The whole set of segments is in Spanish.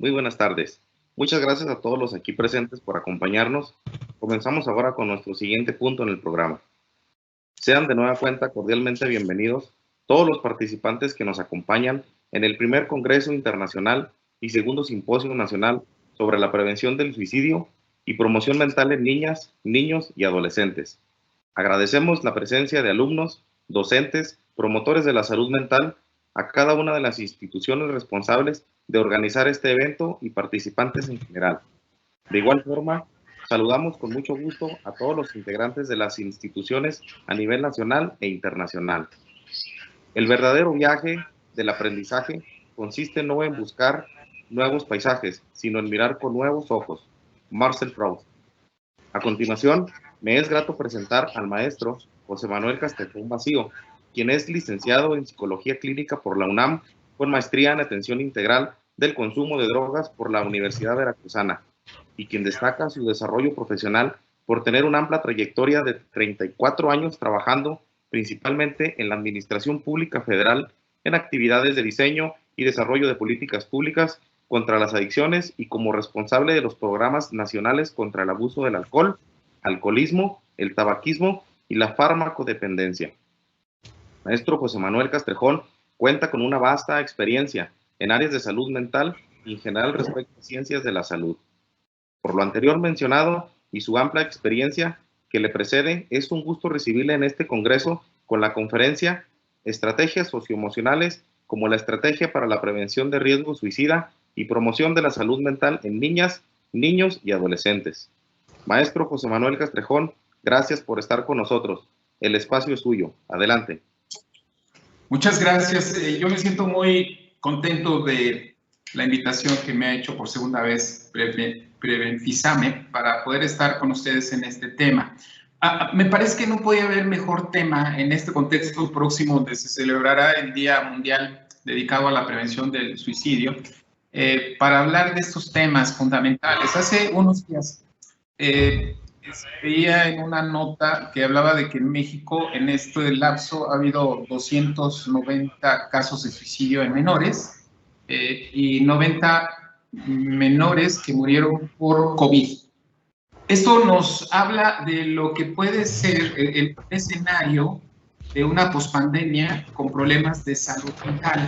Muy buenas tardes. Muchas gracias a todos los aquí presentes por acompañarnos. Comenzamos ahora con nuestro siguiente punto en el programa. Sean de nueva cuenta cordialmente bienvenidos todos los participantes que nos acompañan en el primer Congreso Internacional y segundo Simposio Nacional sobre la prevención del suicidio y promoción mental en niñas, niños y adolescentes. Agradecemos la presencia de alumnos, docentes, promotores de la salud mental, a cada una de las instituciones responsables de organizar este evento y participantes en general. De igual forma, saludamos con mucho gusto a todos los integrantes de las instituciones a nivel nacional e internacional. El verdadero viaje del aprendizaje consiste no en buscar nuevos paisajes, sino en mirar con nuevos ojos. Marcel Proust. A continuación, me es grato presentar al maestro José Manuel Castrejón Vacío, quien es licenciado en Psicología Clínica por la UNAM, con maestría en Atención Integral del Consumo de Drogas por la Universidad Veracruzana, y quien destaca su desarrollo profesional por tener una amplia trayectoria de 34 años trabajando principalmente en la Administración Pública Federal en actividades de diseño y desarrollo de políticas públicas contra las adicciones y como responsable de los programas nacionales contra el abuso del alcohol, alcoholismo, el tabaquismo y la farmacodependencia. Maestro José Manuel Castrejón cuenta con una vasta experiencia en áreas de salud mental y en general respecto a ciencias de la salud. Por lo anterior mencionado y su amplia experiencia que le precede, es un gusto recibirle en este congreso con la conferencia Estrategias Socioemocionales como la estrategia para la prevención de riesgo suicida y promoción de la salud mental en niñas, niños y adolescentes. Maestro José Manuel Castrejón, gracias por estar con nosotros. El espacio es suyo. Adelante. Muchas gracias. Yo me siento muy contento de la invitación que me ha hecho por segunda vez Prevenfisame para poder estar con ustedes en este tema. Me parece que no podía haber mejor tema en este contexto próximo donde se celebrará el Día Mundial dedicado a la prevención del suicidio para hablar de estos temas fundamentales. Hace unos días veía en una nota que hablaba de que en México en este lapso ha habido 290 casos de suicidio en menores y 90 menores que murieron por COVID. Esto nos habla de lo que puede ser el escenario de una pospandemia con problemas de salud mental.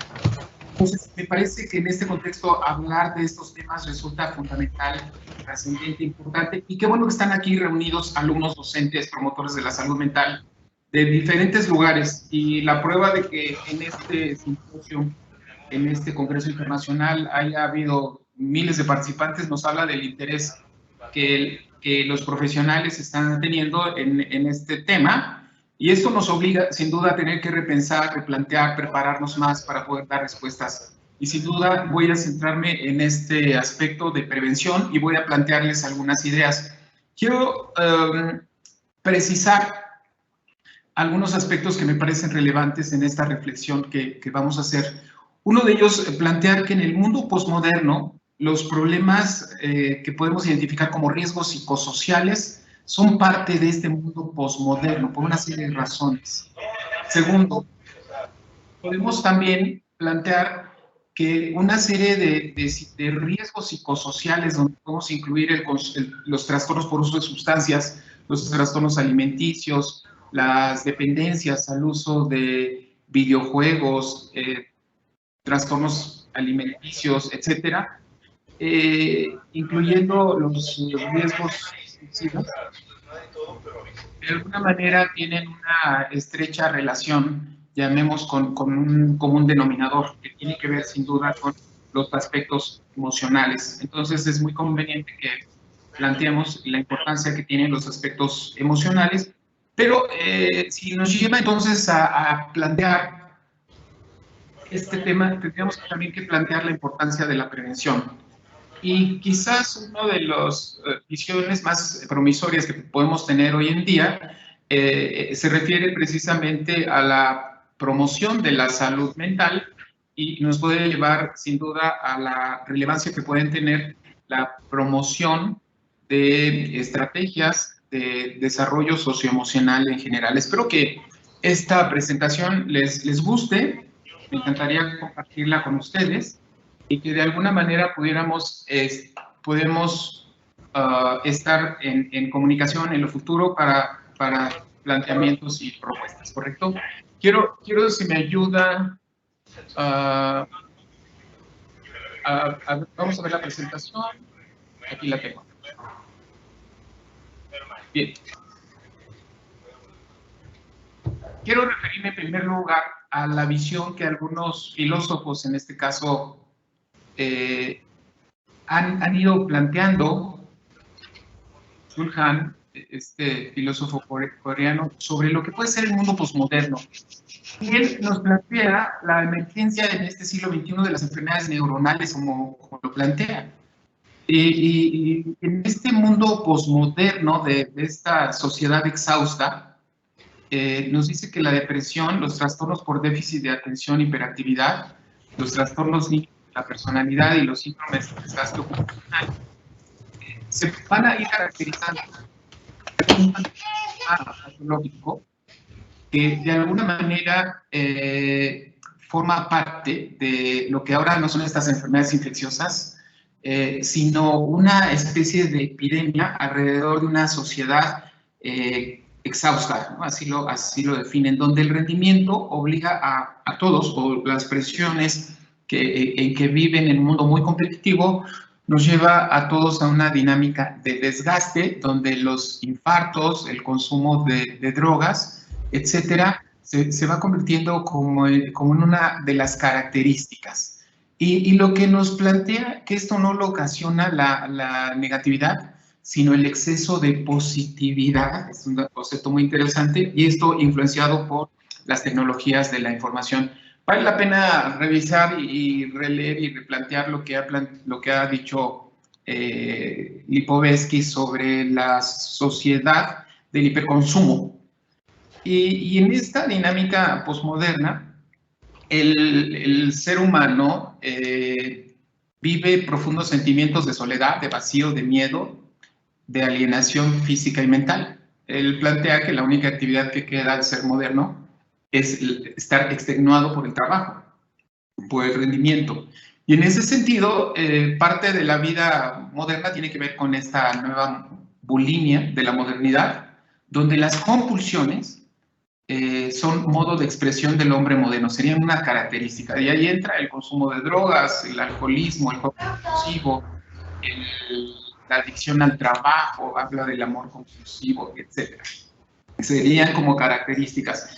Entonces, me parece que en este contexto hablar de estos temas resulta fundamental, trascendente, importante, y qué bueno que están aquí reunidos alumnos, docentes, promotores de la salud mental de diferentes lugares, y la prueba de que en este simposio, en este congreso internacional, haya habido miles de participantes, nos habla del interés que los profesionales están teniendo en este tema. Y esto nos obliga, sin duda, a tener que repensar, replantear, prepararnos más para poder dar respuestas. Y sin duda voy a centrarme en este aspecto de prevención y voy a plantearles algunas ideas. Quiero precisar algunos aspectos que me parecen relevantes en esta reflexión que vamos a hacer. Uno de ellos, plantear que en el mundo posmoderno, los problemas que podemos identificar como riesgos psicosociales son parte de este mundo posmoderno por una serie de razones. Segundo, podemos también plantear que una serie de riesgos psicosociales donde podemos incluir los trastornos por uso de sustancias, los trastornos alimenticios, las dependencias al uso de videojuegos, trastornos alimenticios, etcétera, incluyendo los riesgos suicidas, de alguna manera tienen una estrecha relación, llamemos con un común denominador, que tiene que ver sin duda con los aspectos emocionales. Entonces es muy conveniente que planteemos la importancia que tienen los aspectos emocionales, pero si nos lleva entonces a plantear este tema, tendríamos también que plantear la importancia de la prevención. Y quizás una de las visiones más promisorias que podemos tener hoy en día se refiere precisamente a la promoción de la salud mental y nos puede llevar sin duda a la relevancia que pueden tener la promoción de estrategias de desarrollo socioemocional en general. Espero que esta presentación les guste, me encantaría compartirla con ustedes. y que de alguna manera podemos estar en comunicación en lo futuro para planteamientos y propuestas, ¿correcto? Quiero si me ayuda, vamos a ver la presentación, aquí la tengo. Bien. Quiero referirme en primer lugar a la visión que algunos filósofos, en este caso, han ido planteando. Chul Han, este filósofo coreano, sobre lo que puede ser el mundo posmoderno. Y él nos plantea la emergencia en este siglo XXI de las enfermedades neuronales, como lo plantea. Y en este mundo posmoderno de esta sociedad exhausta, nos dice que la depresión, los trastornos por déficit de atención, hiperactividad, los trastornos de la personalidad y los síndromes de desgaste ocupacional se van a ir caracterizando un patológico que de alguna manera forma parte de lo que ahora no son estas enfermedades infecciosas, sino una especie de epidemia alrededor de una sociedad exhausta, ¿no? Así lo definen, donde el rendimiento obliga a todos, o las presiones en que viven en un mundo muy competitivo, nos lleva a todos a una dinámica de desgaste, donde los infartos, el consumo de drogas, etcétera, se va convirtiendo como en una de las características. Y lo que nos plantea que esto no lo ocasiona la negatividad, sino el exceso de positividad, es un concepto muy interesante, y esto influenciado por las tecnologías de la información. Vale la pena revisar y releer y replantear lo que ha dicho Lipovetsky sobre la sociedad del hiperconsumo. Y en esta dinámica posmoderna, el ser humano vive profundos sentimientos de soledad, de vacío, de miedo, de alienación física y mental. Él plantea que la única actividad que queda al ser moderno es estar extenuado por el trabajo, por el rendimiento. Y en ese sentido, parte de la vida moderna tiene que ver con esta nueva bulimia de la modernidad, donde las compulsiones son modo de expresión del hombre moderno, serían una característica. Y ahí entra el consumo de drogas, el alcoholismo, el juego compulsivo, la adicción al trabajo, habla del amor compulsivo, etc. Serían como características.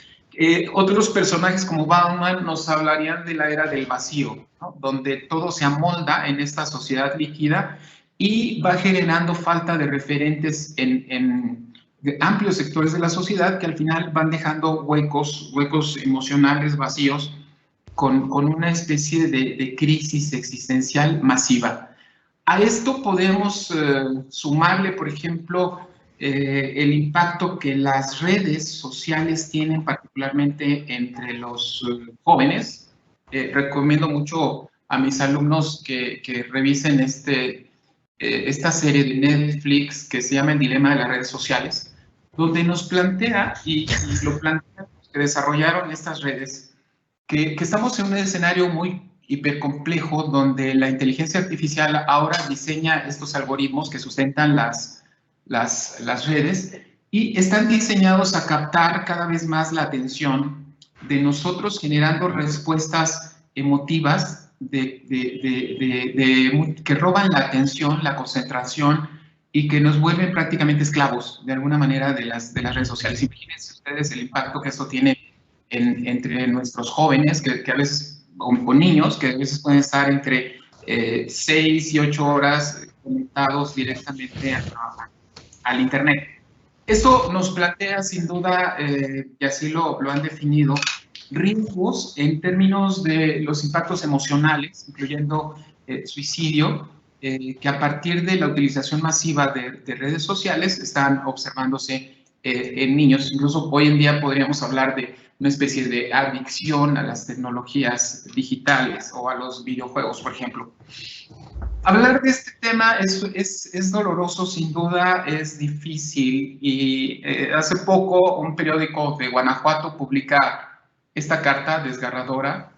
Otros personajes como Bauman nos hablarían de la era del vacío, ¿no? Donde todo se amolda en esta sociedad líquida y va generando falta de referentes en amplios sectores de la sociedad que al final van dejando huecos emocionales vacíos con una especie de crisis existencial masiva. A esto podemos sumarle, por ejemplo, el impacto que las redes sociales tienen particularmente entre los jóvenes. Recomiendo mucho a mis alumnos que revisen esta serie de Netflix que se llama El dilema de las redes sociales, donde nos plantea, y lo plantean los que desarrollaron estas redes, que estamos en un escenario muy hipercomplejo donde la inteligencia artificial ahora diseña estos algoritmos que sustentan las redes y están diseñados a captar cada vez más la atención de nosotros, generando respuestas emotivas que roban la atención, la concentración y que nos vuelven prácticamente esclavos de alguna manera de las redes sociales. Imagínense ustedes el impacto que esto tiene entre nuestros jóvenes, que a veces, con niños, que a veces pueden estar entre 6 y 8 horas conectados directamente al Internet. Esto nos plantea, sin duda, y así lo han definido, riesgos en términos de los impactos emocionales, incluyendo suicidio, que a partir de la utilización masiva de redes sociales están observándose en niños. Incluso hoy en día podríamos hablar de una especie de adicción a las tecnologías digitales o a los videojuegos, por ejemplo. Hablar de este tema es doloroso, sin duda, es difícil. Y hace poco un periódico de Guanajuato publica esta carta desgarradora.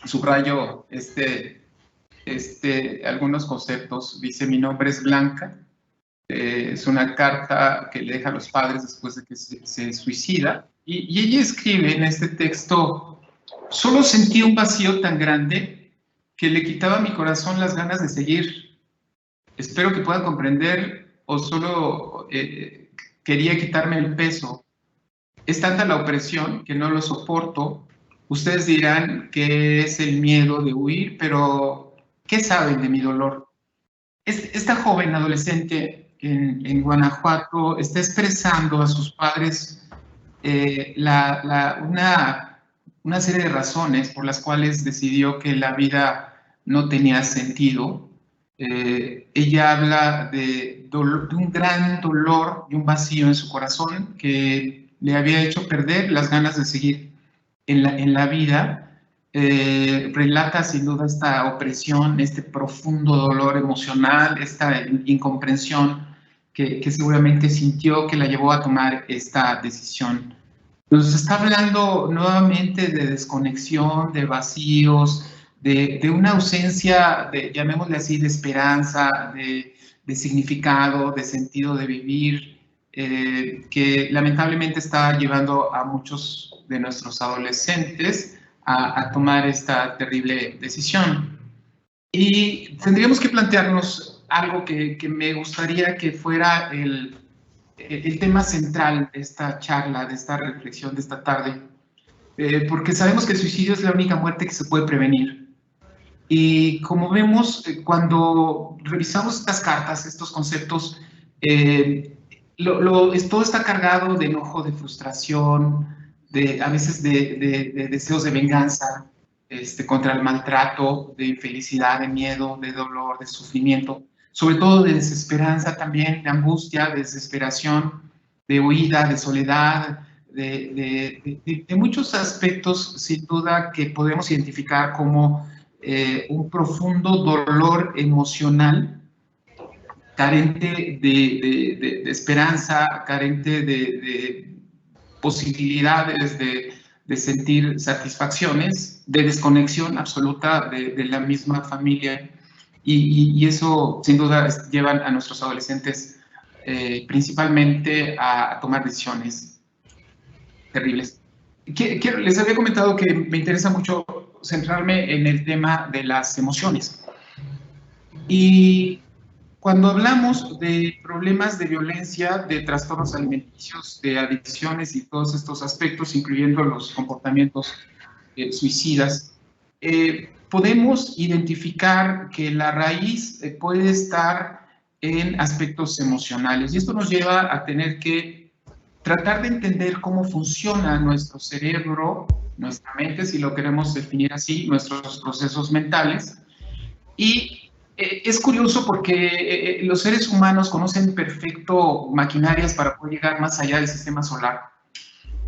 Subrayo este algunos conceptos. Dice: mi nombre es Blanca. Es una carta que le deja a los padres después de que se suicida. Y ella escribe en este texto: solo sentí un vacío tan grande que le quitaba a mi corazón las ganas de seguir. Espero que puedan comprender, o solo quería quitarme el peso. Es tanta la opresión que no lo soporto. Ustedes dirán que es el miedo de huir, pero ¿qué saben de mi dolor? Esta joven adolescente en Guanajuato está expresando a sus padres una serie de razones por las cuales decidió que la vida no tenía sentido. Ella habla de un gran dolor y un vacío en su corazón que le había hecho perder las ganas de seguir en la vida. Relata sin duda esta opresión, este profundo dolor emocional, esta incomprensión que seguramente sintió, que la llevó a tomar esta decisión. Nos está hablando nuevamente de desconexión, de vacíos, de una ausencia, llamémosle así, de esperanza, de significado, de sentido de vivir, que lamentablemente está llevando a muchos de nuestros adolescentes a tomar esta terrible decisión. Y tendríamos que plantearnos algo que me gustaría que fuera el tema central de esta charla, de esta reflexión de esta tarde, porque sabemos que el suicidio es la única muerte que se puede prevenir. Y como vemos, cuando revisamos estas cartas, estos conceptos, todo está cargado de enojo, de frustración, a veces de deseos de venganza contra el maltrato, de infelicidad, de miedo, de dolor, de sufrimiento, sobre todo de desesperanza también, de angustia, de desesperación, de huida, de soledad, de muchos aspectos, sin duda, que podemos identificar como un profundo dolor emocional, carente de esperanza, carente de posibilidades de sentir satisfacciones, de desconexión absoluta de la misma familia. Y eso, sin duda, llevan a nuestros adolescentes principalmente a tomar decisiones terribles. Les había comentado que me interesa mucho centrarme en el tema de las emociones. Y cuando hablamos de problemas de violencia, de trastornos alimenticios, de adicciones y todos estos aspectos, incluyendo los comportamientos suicidas, podemos identificar que la raíz puede estar en aspectos emocionales. Y esto nos lleva a tener que tratar de entender cómo funciona nuestro cerebro, nuestra mente, si lo queremos definir así, nuestros procesos mentales. Y es curioso porque los seres humanos conocen perfecto maquinarias para poder llegar más allá del sistema solar,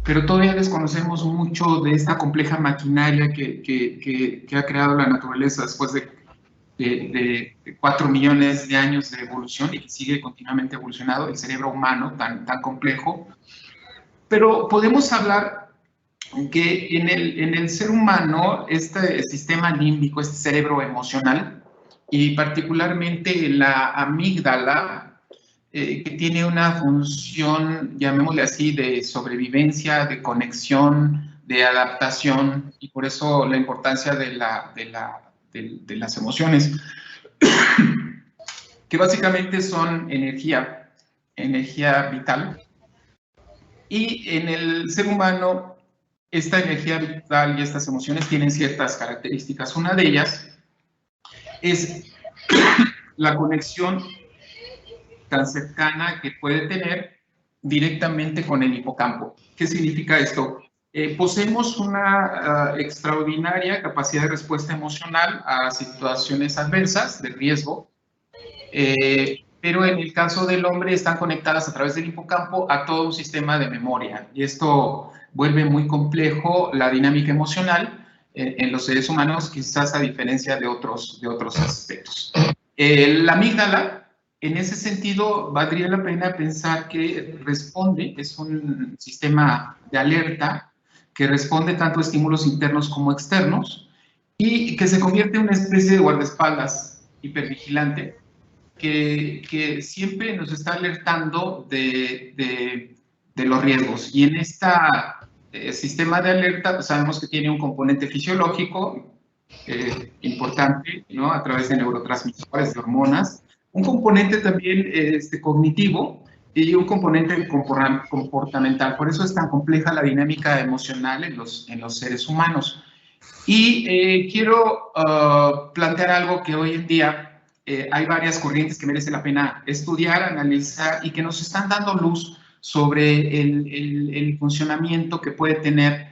pero todavía desconocemos mucho de esta compleja maquinaria que ha creado la naturaleza después de 4 millones de años de evolución y que sigue continuamente evolucionando, el cerebro humano tan complejo. Pero podemos hablar que en el ser humano, este sistema límbico, este cerebro emocional, y particularmente la amígdala, que tiene una función, llamémosle así, de sobrevivencia, de conexión, de adaptación, y por eso la importancia de las emociones, que básicamente son energía vital. Y en el ser humano, esta energía vital y estas emociones tienen ciertas características. Una de ellas es la conexión tan cercana que puede tener directamente con el hipocampo. ¿Qué significa esto? Poseemos una extraordinaria capacidad de respuesta emocional a situaciones adversas, de riesgo, pero en el caso del hombre están conectadas a través del hipocampo a todo un sistema de memoria, y esto vuelve muy complejo la dinámica emocional en los seres humanos, quizás a diferencia de otros aspectos. La amígdala, en ese sentido, valdría la pena pensar que responde, es un sistema de alerta que responde tanto a estímulos internos como externos, y que se convierte en una especie de guardaespaldas hipervigilante que siempre nos está alertando de los riesgos. Y en este sistema de alerta pues sabemos que tiene un componente fisiológico importante, ¿no? A través de neurotransmisores, de hormonas, un componente también cognitivo y un componente comportamental. Por eso es tan compleja la dinámica emocional en los seres humanos. Y quiero plantear algo que hoy en día hay varias corrientes que merece la pena estudiar, analizar y que nos están dando luz sobre el funcionamiento que puede tener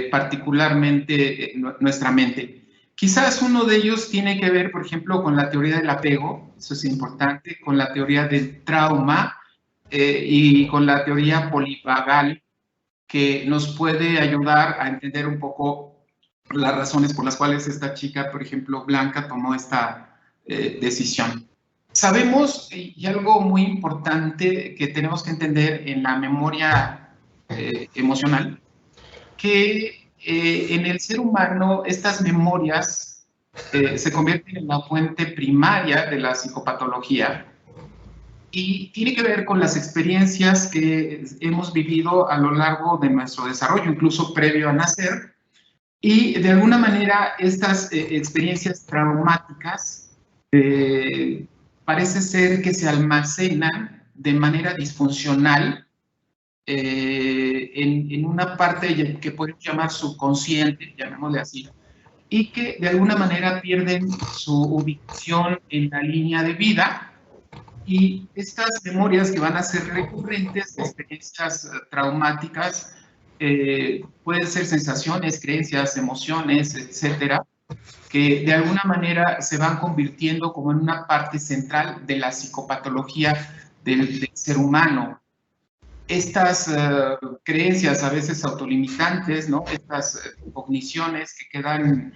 particularmente nuestra mente. Quizás uno de ellos tiene que ver, por ejemplo, con la teoría del apego, eso es importante, con la teoría del trauma y con la teoría polivagal, que nos puede ayudar a entender un poco las razones por las cuales esta chica, por ejemplo, Blanca, tomó esta decisión. Sabemos, y algo muy importante que tenemos que entender en la memoria emocional, que en el ser humano estas memorias se convierten en la fuente primaria de la psicopatología y tiene que ver con las experiencias que hemos vivido a lo largo de nuestro desarrollo, incluso previo a nacer, y de alguna manera estas experiencias traumáticas parece ser que se almacenan de manera disfuncional en una parte que podemos llamar subconsciente, llamémosle así, y que de alguna manera pierden su ubicación en la línea de vida. Y estas memorias que van a ser recurrentes de experiencias traumáticas pueden ser sensaciones, creencias, emociones, etcétera, que de alguna manera se van convirtiendo como en una parte central de la psicopatología del ser humano. Estas creencias a veces autolimitantes, ¿no? Estas cogniciones que quedan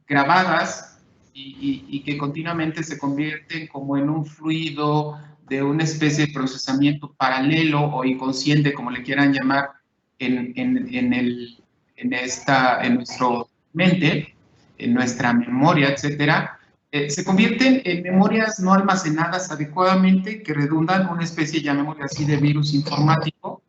grabadas y que continuamente se convierten como en un fluido de una especie de procesamiento paralelo o inconsciente, como le quieran llamar, en nuestra mente, en nuestra memoria, etcétera, se convierten en memorias no almacenadas adecuadamente que redundan en una especie, llamémosle así, de virus informático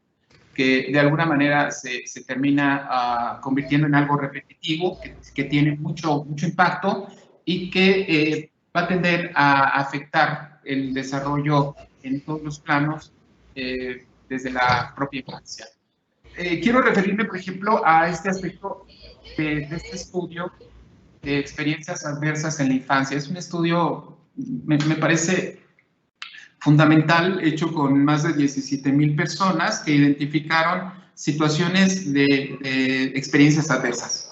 que de alguna manera se termina convirtiendo en algo repetitivo, que tiene mucho impacto y que va a tender a afectar el desarrollo en todos los planos desde la propia infancia. Quiero referirme, por ejemplo, a este aspecto de este estudio de experiencias adversas en la infancia. Es un estudio, me parece fundamental, hecho con más de 17,000 personas que identificaron situaciones de experiencias adversas,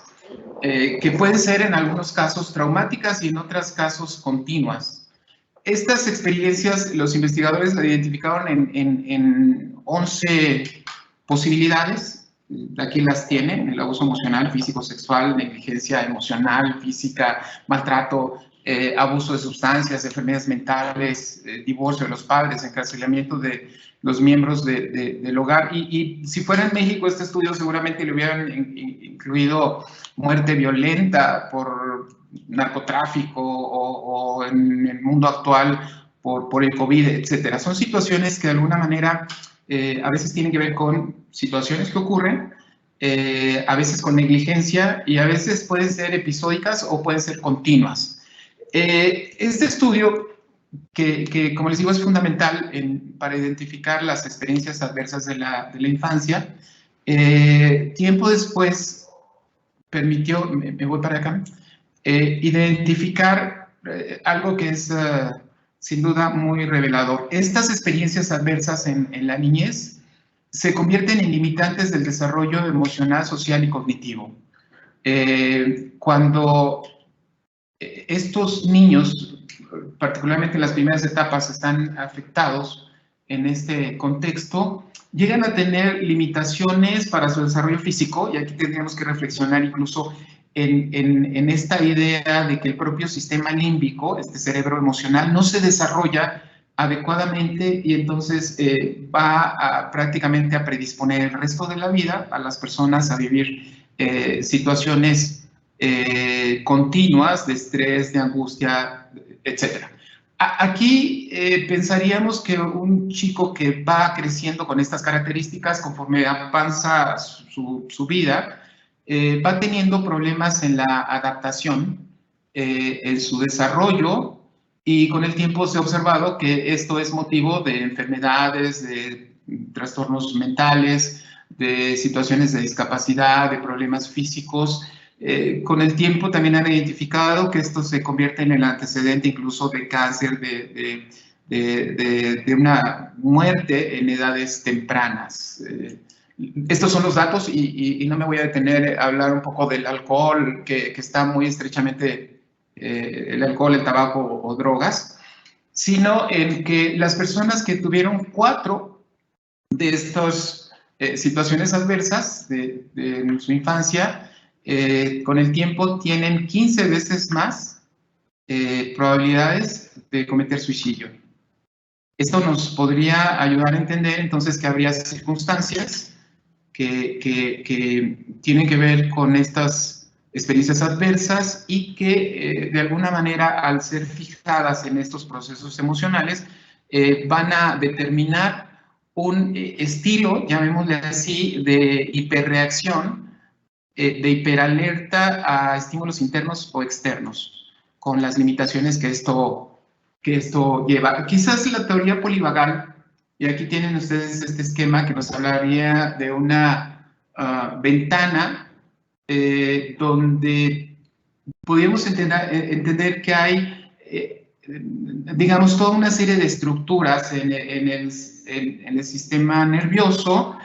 que pueden ser en algunos casos traumáticas y en otros casos continuas. Estas experiencias los investigadores la identificaron en 11 posibilidades. Aquí las tienen: el abuso emocional, físico, sexual, negligencia emocional, física, maltrato, abuso de sustancias, enfermedades mentales, divorcio de los padres, encarcelamiento de los miembros del hogar. Y si fuera en México, este estudio seguramente le hubieran incluido muerte violenta por narcotráfico o en el mundo actual por el COVID, etcétera. Son situaciones que de alguna manera a veces tienen que ver con situaciones que ocurren, a veces con negligencia y a veces pueden ser episódicas o pueden ser continuas. Este estudio, que como les digo es fundamental para identificar las experiencias adversas de la infancia, tiempo después permitió, me voy para acá, identificar algo que es sin duda muy revelador. Estas experiencias adversas en la niñez se convierten en limitantes del desarrollo emocional, social y cognitivo. Cuando estos niños, particularmente en las primeras etapas, están afectados en este contexto, llegan a tener limitaciones para su desarrollo físico, y aquí tendríamos que reflexionar incluso en esta idea de que el propio sistema límbico, este cerebro emocional, no se desarrolla adecuadamente y entonces va prácticamente a predisponer el resto de la vida a las personas a vivir situaciones continuas de estrés, de angustia, etc. Aquí pensaríamos que un chico que va creciendo con estas características, conforme avanza su vida, va teniendo problemas en la adaptación, en su desarrollo, y con el tiempo se ha observado que esto es motivo de enfermedades, de trastornos mentales, de situaciones de discapacidad, de problemas físicos. Con el tiempo también han identificado que esto se convierte en el antecedente incluso de cáncer, de una muerte en edades tempranas. Estos son los datos y no me voy a detener a hablar un poco del alcohol, que está muy estrechamente, el alcohol, el tabaco o drogas, sino en que las personas que tuvieron 4 de estas situaciones adversas en su infancia, con el tiempo tienen 15 veces más probabilidades de cometer suicidio. Esto nos podría ayudar a entender entonces que habría circunstancias que tienen que ver con estas experiencias adversas y que de alguna manera, al ser fijadas en estos procesos emocionales, van a determinar un estilo, llamémosle así, de hiperreacción, de hiperalerta a estímulos internos o externos, con las limitaciones que esto lleva. Quizás la teoría polivagal, y aquí tienen ustedes este esquema que nos hablaría de una ventana donde podríamos entender que hay, digamos, toda una serie de estructuras en el sistema nervioso,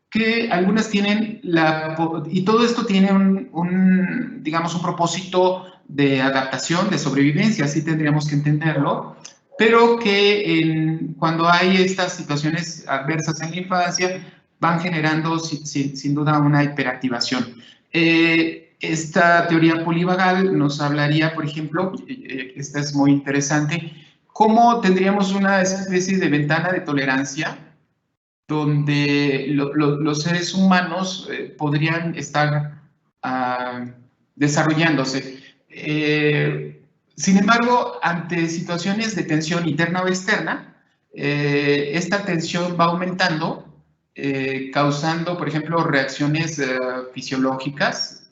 que algunas tienen y todo esto tiene digamos, un propósito de adaptación, de sobrevivencia, así tendríamos que entenderlo, pero que cuando hay estas situaciones adversas en la infancia, van generando sin duda una hiperactivación. Esta teoría polivagal nos hablaría, por ejemplo, esta es muy interesante, cómo tendríamos una especie de ventana de tolerancia donde los seres humanos podrían estar desarrollándose. Sin embargo, ante situaciones de tensión interna o externa, esta tensión va aumentando, causando, por ejemplo, reacciones fisiológicas,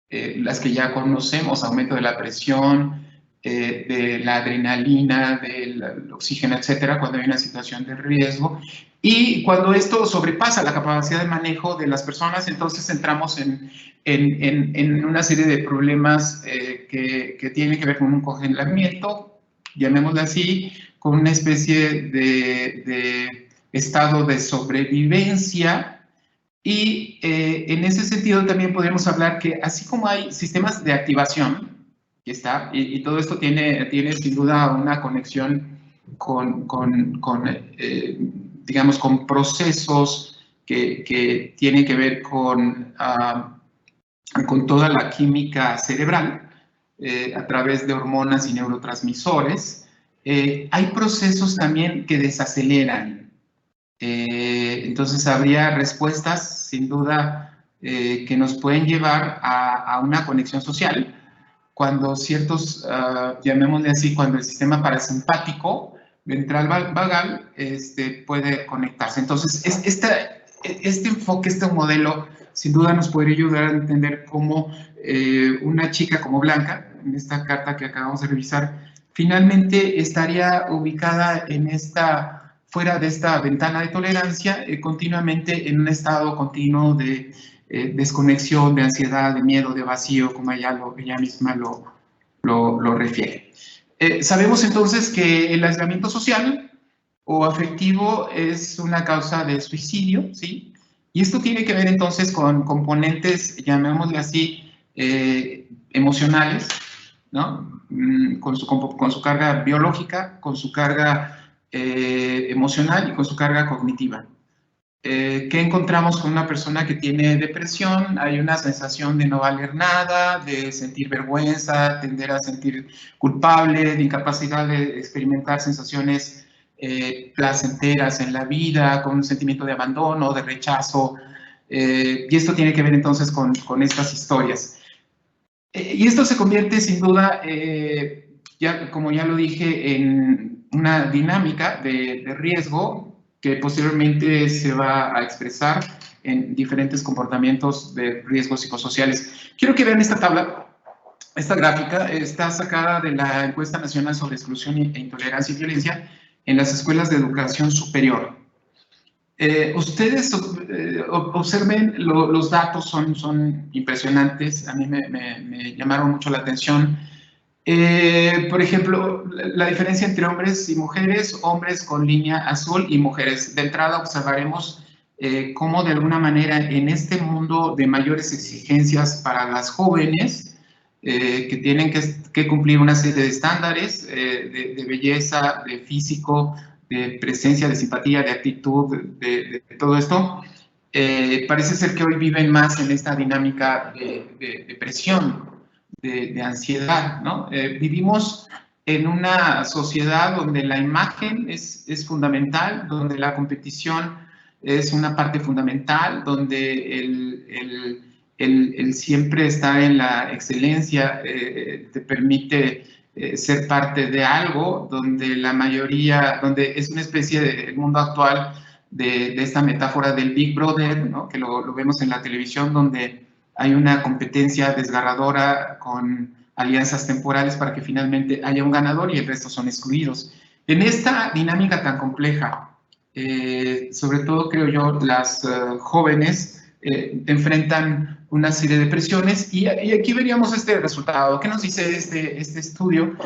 las que ya conocemos, aumento de la presión, de la adrenalina, del oxígeno, etcétera, cuando hay una situación de riesgo. Y cuando esto sobrepasa la capacidad de manejo de las personas, entonces entramos en una serie de problemas que tienen que ver con un congelamiento, llamémoslo así, con una especie de estado de sobrevivencia. Y en ese sentido también podemos hablar que así como hay sistemas de activación, y todo esto tiene sin duda una conexión digamos, con procesos que tienen que ver con toda la química cerebral a través de hormonas y neurotransmisores. Hay procesos también que desaceleran. Entonces habría respuestas, sin duda, que nos pueden llevar a una conexión social, cuando ciertos, llamémosle así, cuando el sistema parasimpático ventral vagal puede conectarse. Entonces, este enfoque, este modelo, sin duda nos podría ayudar a entender cómo una chica como Blanca, en esta carta que acabamos de revisar, finalmente estaría ubicada fuera de esta ventana de tolerancia, continuamente en un estado continuo de desconexión, de ansiedad, de miedo, de vacío, como ella misma lo refiere. Sabemos entonces que el aislamiento social o afectivo es una causa de suicidio, ¿sí? Y esto tiene que ver entonces con componentes, llamémosle así, emocionales, ¿no? Con su carga biológica, con su carga emocional y con su carga cognitiva. ¿Qué encontramos con una persona que tiene depresión? Hay una sensación de no valer nada, de sentir vergüenza, tender a sentir culpable, de incapacidad de experimentar sensaciones placenteras en la vida, con un sentimiento de abandono, de rechazo, y esto tiene que ver entonces con estas historias. Y esto se convierte sin duda, como ya lo dije, en una dinámica de riesgo que posteriormente se va a expresar en diferentes comportamientos de riesgos psicosociales. Quiero que vean esta tabla. Esta gráfica está sacada de la Encuesta Nacional sobre Exclusión e Intolerancia y Violencia en las escuelas de educación superior. Ustedes observen, los datos son impresionantes, a mí me llamaron mucho la atención. Por ejemplo, la diferencia entre hombres y mujeres, hombres con línea azul y mujeres. De entrada observaremos cómo de alguna manera en este mundo de mayores exigencias para las jóvenes, que tienen que cumplir una serie de estándares de belleza, de físico, de presencia, de simpatía, de actitud, de todo esto, parece ser que hoy viven más en esta dinámica de presión, de ansiedad, ¿no? Vivimos en una sociedad donde la imagen es fundamental, donde la competición es una parte fundamental, donde el siempre estar en la excelencia te permite ser parte de algo, donde la mayoría, donde es una especie del mundo actual de esta metáfora del Big Brother, ¿no? Que lo vemos en la televisión, donde hay una competencia desgarradora con alianzas temporales para que finalmente haya un ganador y el resto son excluidos. En esta dinámica tan compleja, sobre todo creo yo, las jóvenes enfrentan una serie de presiones y aquí veríamos este resultado. ¿Qué nos dice este estudio?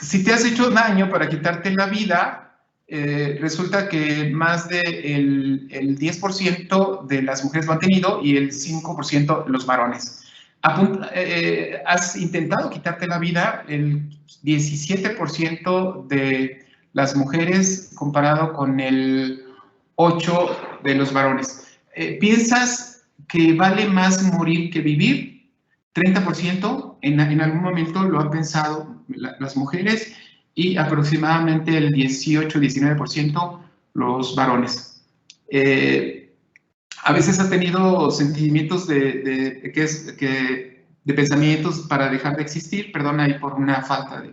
Si te has hecho daño para quitarte la vida, resulta que más del 10% de las mujeres lo han tenido y el 5% los varones. Has intentado quitarte la vida, el 17% de las mujeres comparado con el 8% de los varones. ¿Piensas que vale más morir que vivir? 30% en algún momento lo han pensado las mujeres y aproximadamente el 18-19% los varones. A veces has tenido sentimientos de pensamientos para dejar de existir, perdón ahí por una falta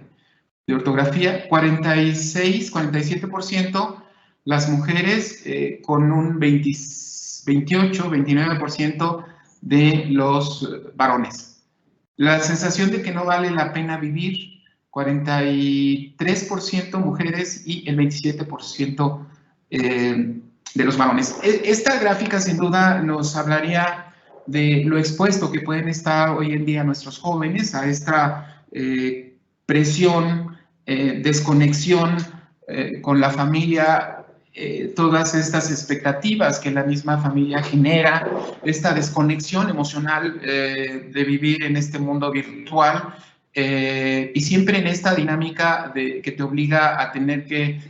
de ortografía. 46-47% las mujeres, con un 28-29% de los varones. La sensación de que no vale la pena vivir, 43% mujeres y el 27% de los varones. Esta gráfica sin duda nos hablaría de lo expuesto que pueden estar hoy en día nuestros jóvenes a esta presión, desconexión con la familia, todas estas expectativas que la misma familia genera, esta desconexión emocional de vivir en este mundo virtual y siempre en esta dinámica que te obliga a tener que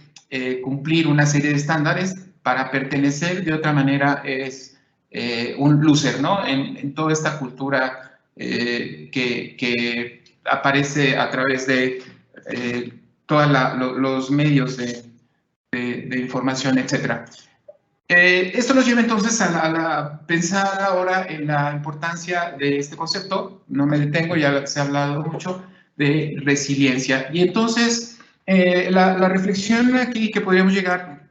cumplir una serie de estándares para pertenecer. De otra manera es un loser, ¿no? En toda esta cultura que aparece a través de todos los medios de información, etcétera. Esto nos lleva entonces a pensar ahora en la importancia de este concepto. No me detengo, ya se ha hablado mucho de resiliencia. Y entonces, la reflexión aquí que podríamos llegar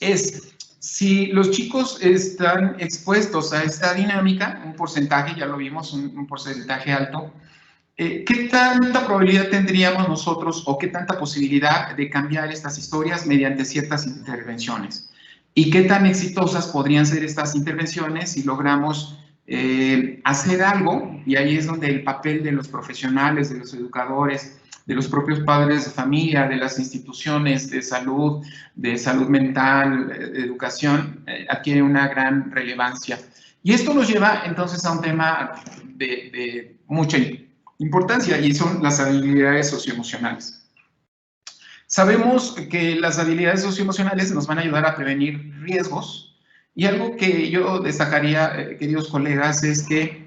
es, si los chicos están expuestos a esta dinámica, un porcentaje, ya lo vimos, un porcentaje alto, ¿qué tanta probabilidad tendríamos nosotros o qué tanta posibilidad de cambiar estas historias mediante ciertas intervenciones? ¿Y qué tan exitosas podrían ser estas intervenciones si logramos hacer algo? Y ahí es donde el papel de los profesionales, de los educadores, de los propios padres de familia, de las instituciones de salud mental, de educación, adquiere una gran relevancia. Y esto nos lleva entonces a un tema de mucha importancia y son las habilidades socioemocionales. Sabemos que las habilidades socioemocionales nos van a ayudar a prevenir riesgos y algo que yo destacaría, queridos colegas, es que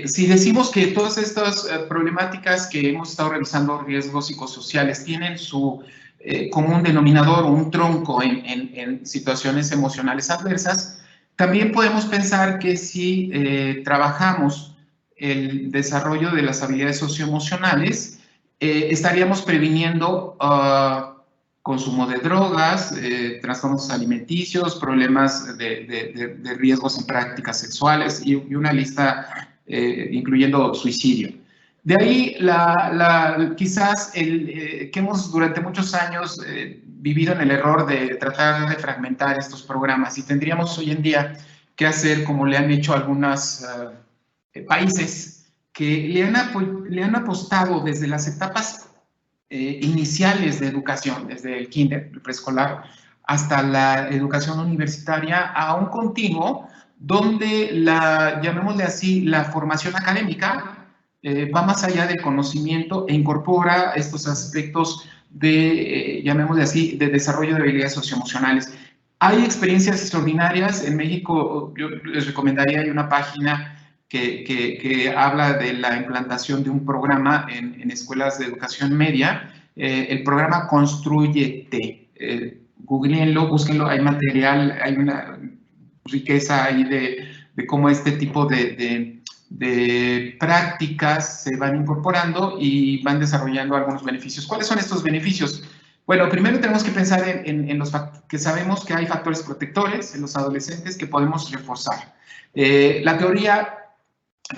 si decimos que todas estas problemáticas que hemos estado revisando, riesgos psicosociales, tienen su común denominador o un tronco en situaciones emocionales adversas, también podemos pensar que si trabajamos el desarrollo de las habilidades socioemocionales, estaríamos previniendo consumo de drogas, trastornos alimenticios, problemas de riesgos en prácticas sexuales y una lista incluyendo suicidio. De ahí, quizás que hemos durante muchos años vivido en el error de tratar de fragmentar estos programas, y tendríamos hoy en día que hacer como le han hecho algunos países que le han apostado desde las etapas iniciales de educación, desde el kinder, el preescolar, hasta la educación universitaria, a un continuo donde llamémosle así, la formación académica va más allá del conocimiento e incorpora estos aspectos llamémosle así, de desarrollo de habilidades socioemocionales. Hay experiencias extraordinarias. En México, yo les recomendaría, hay una página que habla de la implantación de un programa en escuelas de educación media, el programa Construyete. Googleenlo, búsquenlo, hay material, hay una riqueza ahí de cómo este tipo de prácticas se van incorporando y van desarrollando algunos beneficios. ¿Cuáles son estos beneficios? Bueno, primero tenemos que pensar en los que sabemos que hay factores protectores en los adolescentes que podemos reforzar. La teoría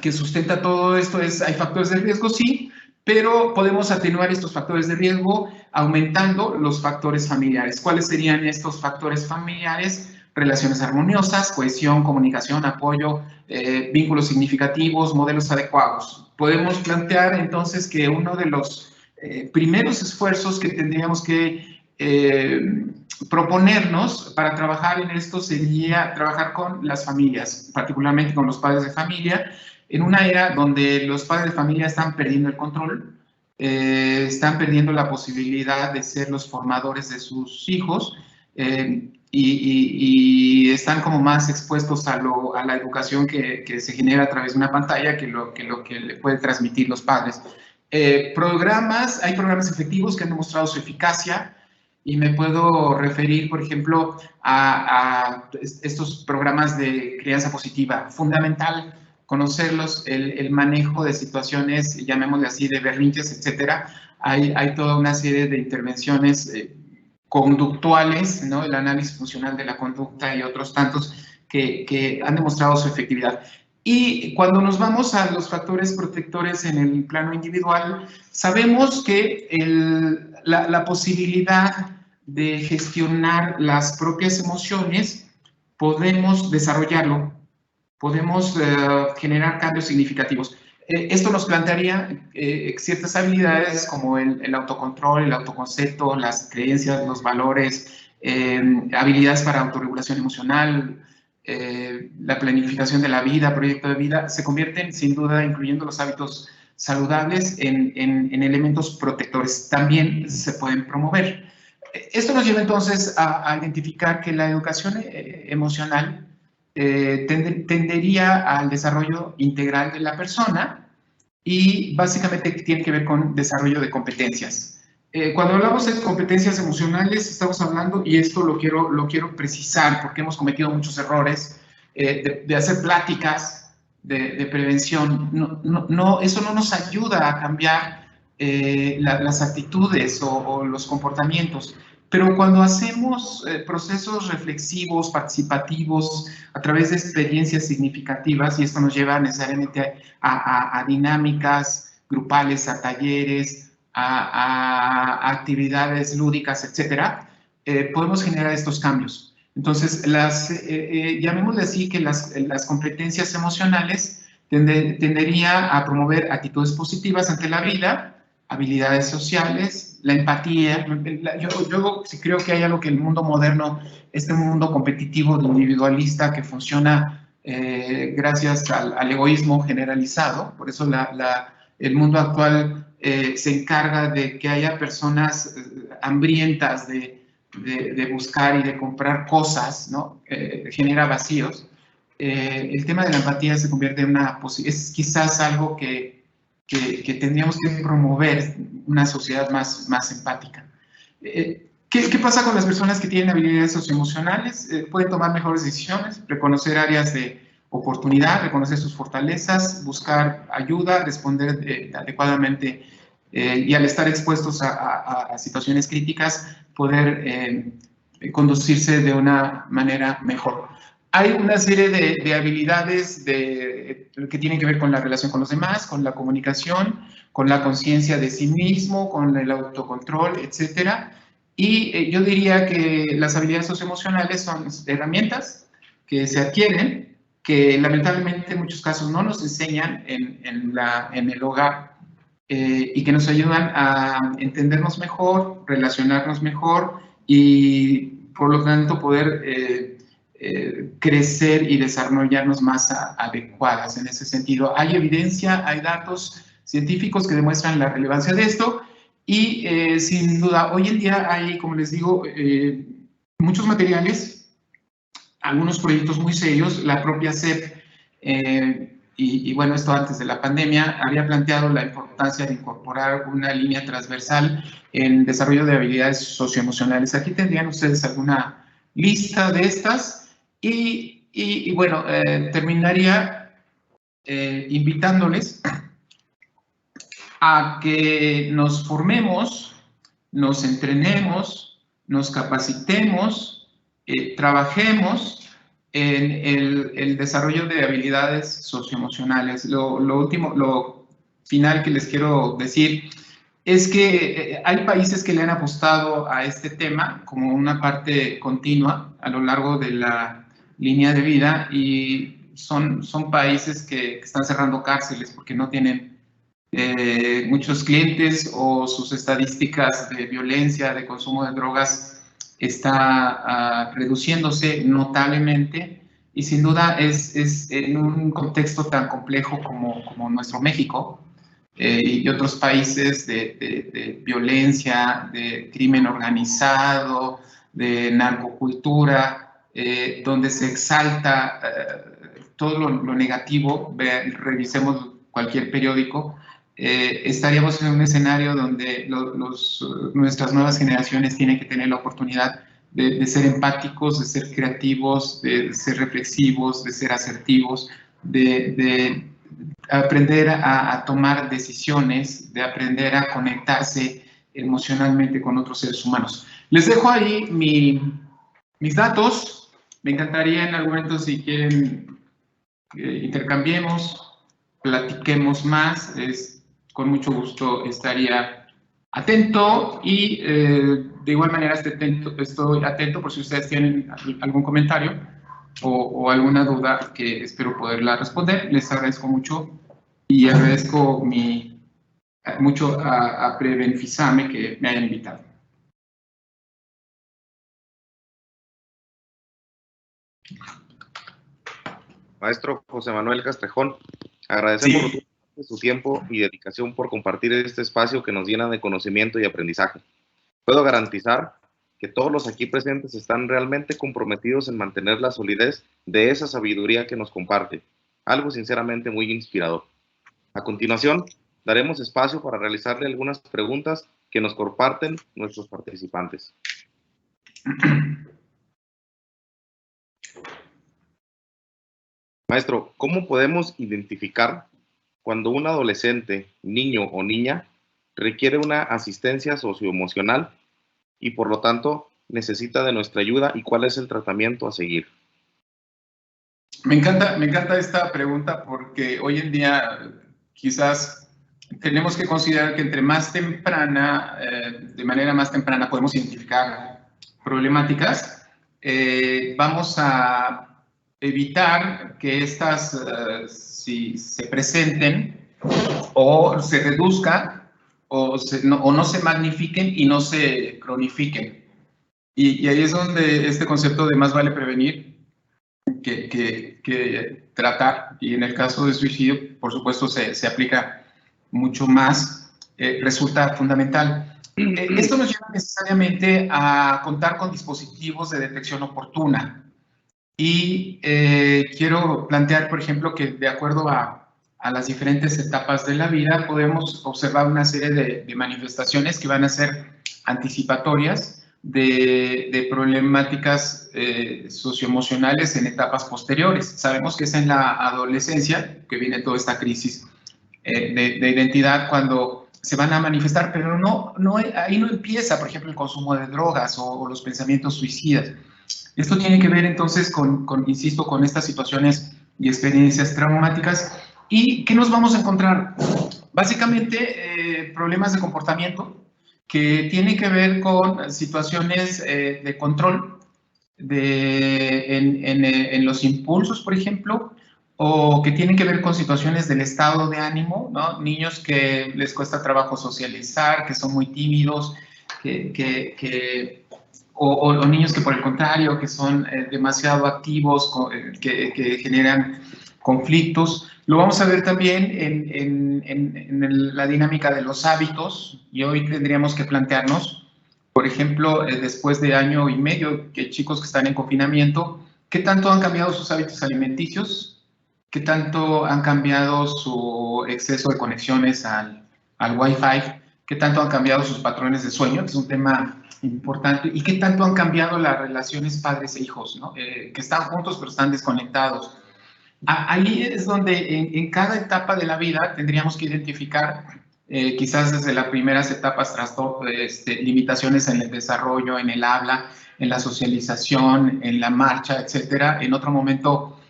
que sustenta todo esto es, hay factores de riesgo, sí, pero podemos atenuar estos factores de riesgo aumentando los factores familiares. ¿Cuáles serían estos factores familiares? Relaciones armoniosas, cohesión, comunicación, apoyo, vínculos significativos, modelos adecuados. Podemos plantear entonces que uno de los primeros esfuerzos que tendríamos que proponernos para trabajar en esto sería trabajar con las familias, particularmente con los padres de familia, en una era donde los padres de familia están perdiendo el control, están perdiendo la posibilidad de ser los formadores de sus hijos y están como más expuestos a la educación que se genera a través de una pantalla que lo que le pueden transmitir los padres. Hay programas efectivos que han demostrado su eficacia, y me puedo referir, por ejemplo, a estos programas de crianza positiva. Fundamental conocerlos, el manejo de situaciones, llamémosle así, de berrinches, etcétera. Hay toda una serie de intervenciones conductuales, ¿no? El análisis funcional de la conducta y otros tantos que han demostrado su efectividad. Y cuando nos vamos a los factores protectores en el plano individual, sabemos que la posibilidad de gestionar las propias emociones, podemos desarrollarlo, podemos generar cambios significativos. Esto nos plantearía ciertas habilidades como el autocontrol, el autoconcepto, las creencias, los valores, habilidades para autorregulación emocional, la planificación de la vida, proyecto de vida, se convierten sin duda, incluyendo los hábitos saludables, en elementos protectores. También se pueden promover. Esto nos lleva entonces a identificar que la educación emocional tendería al desarrollo integral de la persona y básicamente tiene que ver con desarrollo de competencias. Cuando hablamos de competencias emocionales, estamos hablando, y esto lo quiero precisar porque hemos cometido muchos errores, de hacer pláticas de prevención. Eso no nos ayuda a cambiar las actitudes o los comportamientos. Pero cuando hacemos procesos reflexivos, participativos, a través de experiencias significativas, y esto nos lleva necesariamente a dinámicas grupales, a talleres, a actividades lúdicas, etcétera, podemos generar estos cambios. Entonces, llamémosle así que las competencias emocionales tendería a promover actitudes positivas ante la vida, habilidades sociales, la empatía. Yo sí creo que hay algo que el mundo moderno, este mundo competitivo, individualista, que funciona gracias al egoísmo generalizado. Por eso el mundo actual se encarga de que haya personas hambrientas de buscar y de comprar cosas, ¿no? Genera vacíos. El tema de la empatía se convierte en es quizás algo que tendríamos que promover, una sociedad más empática. ¿Qué pasa con las personas que tienen habilidades socioemocionales? Pueden tomar mejores decisiones, reconocer áreas oportunidad, reconocer sus fortalezas, buscar ayuda, responder adecuadamente y al estar expuestos a situaciones críticas, poder conducirse de una manera mejor. Hay una serie de habilidades que tienen que ver con la relación con los demás, con la comunicación, con la conciencia de sí mismo, con el autocontrol, etcétera. Y yo diría que las habilidades socioemocionales son herramientas que se adquieren, que lamentablemente en muchos casos no nos enseñan en el hogar y que nos ayudan a entendernos mejor, relacionarnos mejor y por lo tanto poder crecer y desarrollarnos más adecuadas en ese sentido. Hay evidencia, hay datos científicos que demuestran la relevancia de esto y sin duda hoy en día hay, como les digo, muchos materiales, algunos proyectos muy serios. La propia SEP, y bueno, esto antes de la pandemia, había planteado la importancia de incorporar una línea transversal en desarrollo de habilidades socioemocionales. Aquí tendrían ustedes alguna lista de estas y bueno, terminaría invitándoles a que nos formemos, nos entrenemos, nos capacitemos, trabajemos en el desarrollo de habilidades socioemocionales. Lo último, lo final que les quiero decir es que hay países que le han apostado a este tema como una parte continua a lo largo de la línea de vida y son países que están cerrando cárceles porque no tienen muchos clientes o sus estadísticas de violencia, de consumo de drogas está reduciéndose notablemente y sin duda es en un contexto tan complejo como nuestro México y otros países de violencia, de crimen organizado, de narcocultura, donde se exalta todo lo negativo. Revisemos cualquier periódico. Estaríamos en un escenario donde nuestras nuevas generaciones tienen que tener la oportunidad de ser empáticos, de ser creativos, de ser reflexivos, de ser asertivos, de aprender a tomar decisiones, de aprender a conectarse emocionalmente con otros seres humanos. Les dejo ahí mis datos. Me encantaría en algún momento, si quieren, intercambiemos, platiquemos más. Con mucho gusto estaría atento y de igual manera estoy atento por si ustedes tienen algún comentario o alguna duda que espero poderla responder. Les agradezco mucho y agradezco mucho a Prebenfisame que me hayan invitado. Maestro José Manuel Castrejón, agradecemos su tiempo y dedicación por compartir este espacio que nos llena de conocimiento y aprendizaje. Puedo garantizar que todos los aquí presentes están realmente comprometidos en mantener la solidez de esa sabiduría que nos comparte, algo sinceramente muy inspirador. A continuación, daremos espacio para realizarle algunas preguntas que nos comparten nuestros participantes. Maestro, ¿cómo podemos identificar cuando un adolescente, niño o niña, requiere una asistencia socioemocional y por lo tanto necesita de nuestra ayuda y cuál es el tratamiento a seguir? Me encanta esta pregunta porque hoy en día quizás tenemos que considerar que entre más temprana, de manera más temprana podemos identificar problemáticas, vamos a evitar que estas si se presenten o se reduzcan o no se magnifiquen y no se cronifiquen. Y ahí es donde este concepto de más vale prevenir que tratar, y en el caso de suicidio, por supuesto, se aplica mucho más, resulta fundamental. Esto nos lleva necesariamente a contar con dispositivos de detección oportuna. Y quiero plantear, por ejemplo, que de acuerdo a las diferentes etapas de la vida, podemos observar una serie de manifestaciones que van a ser anticipatorias de problemáticas socioemocionales en etapas posteriores. Sabemos que es en la adolescencia que viene toda esta crisis de identidad cuando se van a manifestar, pero ahí no empieza, por ejemplo, el consumo de drogas o los pensamientos suicidas. Esto tiene que ver entonces insisto, con estas situaciones y experiencias traumáticas. ¿Y qué nos vamos a encontrar? Básicamente, problemas de comportamiento que tienen que ver con situaciones de control en los impulsos, por ejemplo, o que tienen que ver con situaciones del estado de ánimo, ¿no? Niños que les cuesta trabajo socializar, que son muy tímidos, o niños que por el contrario, que son demasiado activos, que generan conflictos. Lo vamos a ver también en la dinámica de los hábitos, y hoy tendríamos que plantearnos, por ejemplo, después de año y medio, que chicos que están en confinamiento, ¿qué tanto han cambiado sus hábitos alimenticios? ¿Qué tanto han cambiado su exceso de conexiones al Wi-Fi? ¿Qué tanto han cambiado sus patrones de sueño? Que es un tema importante. ¿Y qué tanto han cambiado las relaciones padres e hijos, ¿no? Que están juntos pero están desconectados? Ahí es donde en cada etapa de la vida tendríamos que identificar, quizás desde las primeras etapas, limitaciones en el desarrollo, en el habla, en la socialización, en la marcha, etcétera. En otro momento,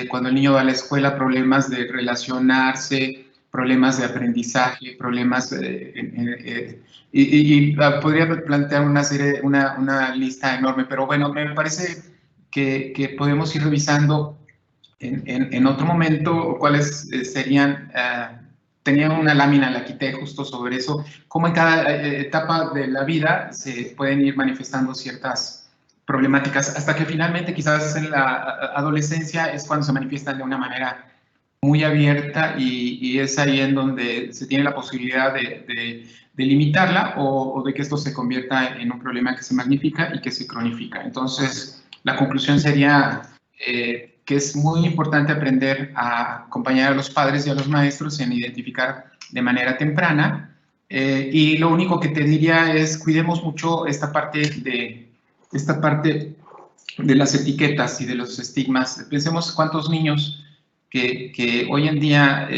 cuando el niño va a la escuela, problemas de relacionarse, problemas de aprendizaje, problemas podría plantear una lista enorme, pero bueno, me parece que podemos ir revisando en otro momento cuáles serían, tenía una lámina, la quité justo sobre eso, cómo en cada etapa de la vida se pueden ir manifestando ciertas problemáticas, hasta que finalmente quizás en la adolescencia es cuando se manifiestan de una manera muy abierta y es ahí en donde se tiene la posibilidad de limitarla o de que esto se convierta en un problema que se magnifica y que se cronifica. Entonces, la conclusión sería que es muy importante aprender a acompañar a los padres y a los maestros en identificar de manera temprana. Y lo único que te diría es cuidemos mucho esta parte de las etiquetas y de los estigmas. Pensemos cuántos niños que hoy en día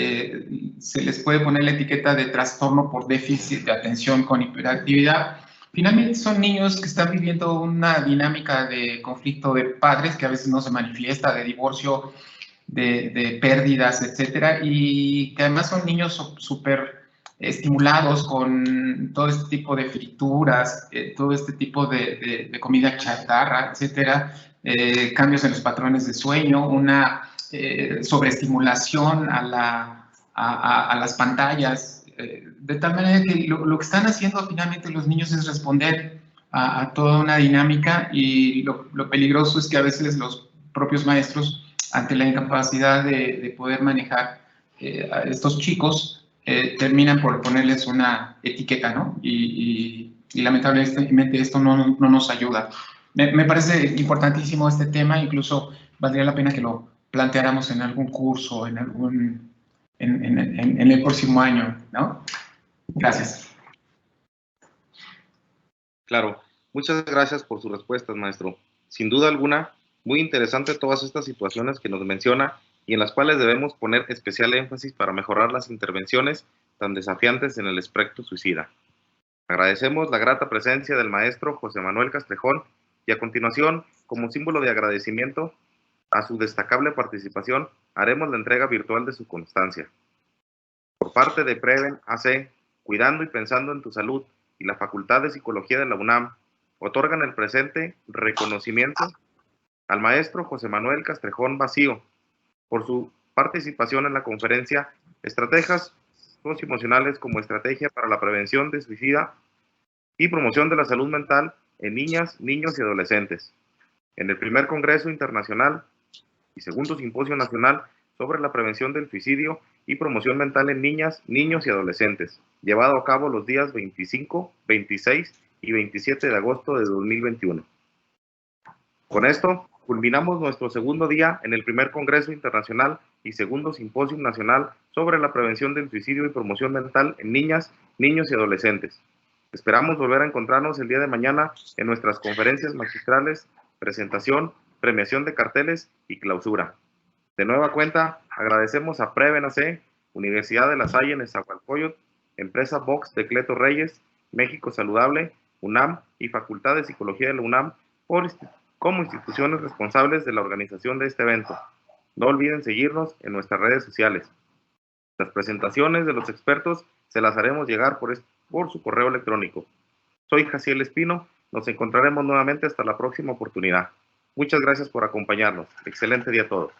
se les puede poner la etiqueta de trastorno por déficit de atención con hiperactividad. Finalmente son niños que están viviendo una dinámica de conflicto de padres que a veces no se manifiesta, de divorcio, de pérdidas, etcétera, y que además son niños súper estimulados con todo este tipo de frituras, todo este tipo de comida chatarra, etcétera, cambios en los patrones de sueño, una sobreestimulación a las pantallas, de tal manera que lo que están haciendo finalmente los niños es responder a toda una dinámica, y lo peligroso es que a veces los propios maestros, ante la incapacidad de poder manejar a estos chicos, terminan por ponerles una etiqueta, ¿no? Y lamentablemente esto no nos ayuda. Me parece importantísimo este tema, incluso valdría la pena que lo planteáramos en algún curso, en el próximo año, ¿no? Gracias. Claro, muchas gracias por sus respuestas, maestro. Sin duda alguna, muy interesante todas estas situaciones que nos menciona y en las cuales debemos poner especial énfasis para mejorar las intervenciones tan desafiantes en el espectro suicida. Agradecemos la grata presencia del maestro José Manuel Castrejón y a continuación, como símbolo de agradecimiento a su destacable participación, haremos la entrega virtual de su constancia. Por parte de Preven AC, cuidando y pensando en tu salud, y la Facultad de Psicología de la UNAM, otorgan el presente reconocimiento al maestro José Manuel Castrejón Vacío por su participación en la conferencia Estrategias socioemocionales como estrategia para la prevención de suicida y promoción de la salud mental en niñas, niños y adolescentes, en el primer Congreso Internacional y segundo Simposio Nacional sobre la prevención del suicidio y promoción mental en niñas, niños y adolescentes, llevado a cabo los días 25, 26 y 27 de agosto de 2021. Con esto, culminamos nuestro segundo día en el primer Congreso Internacional y segundo Simposio Nacional sobre la prevención del suicidio y promoción mental en niñas, niños y adolescentes. Esperamos volver a encontrarnos el día de mañana en nuestras conferencias magistrales, presentación, premiación de carteles y clausura. De nueva cuenta, agradecemos a Preven AC, Universidad de La Salle en Nezahualcóyotl, Empresa Vox de Cleto Reyes, México Saludable, UNAM y Facultad de Psicología de la UNAM como instituciones responsables de la organización de este evento. No olviden seguirnos en nuestras redes sociales. Las presentaciones de los expertos se las haremos llegar por su correo electrónico. Soy Jaciel Espino, nos encontraremos nuevamente hasta la próxima oportunidad. Muchas gracias por acompañarnos. Excelente día a todos.